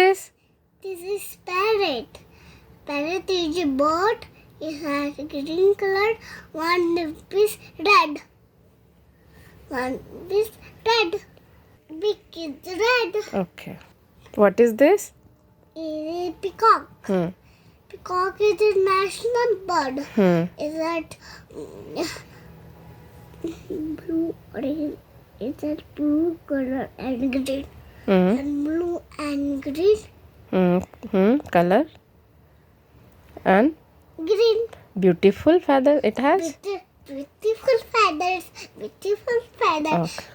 this? This is Parrot. Parrot is a bird. It has a green color. One is red. One is red. Beak is red. Okay. What is this? It is peacock. Peacock is a national bird. Is that blue or is that blue color and green? And blue and green. Color and Green. beautiful feather it has. Beautiful feathers. Beautiful feathers. Okay.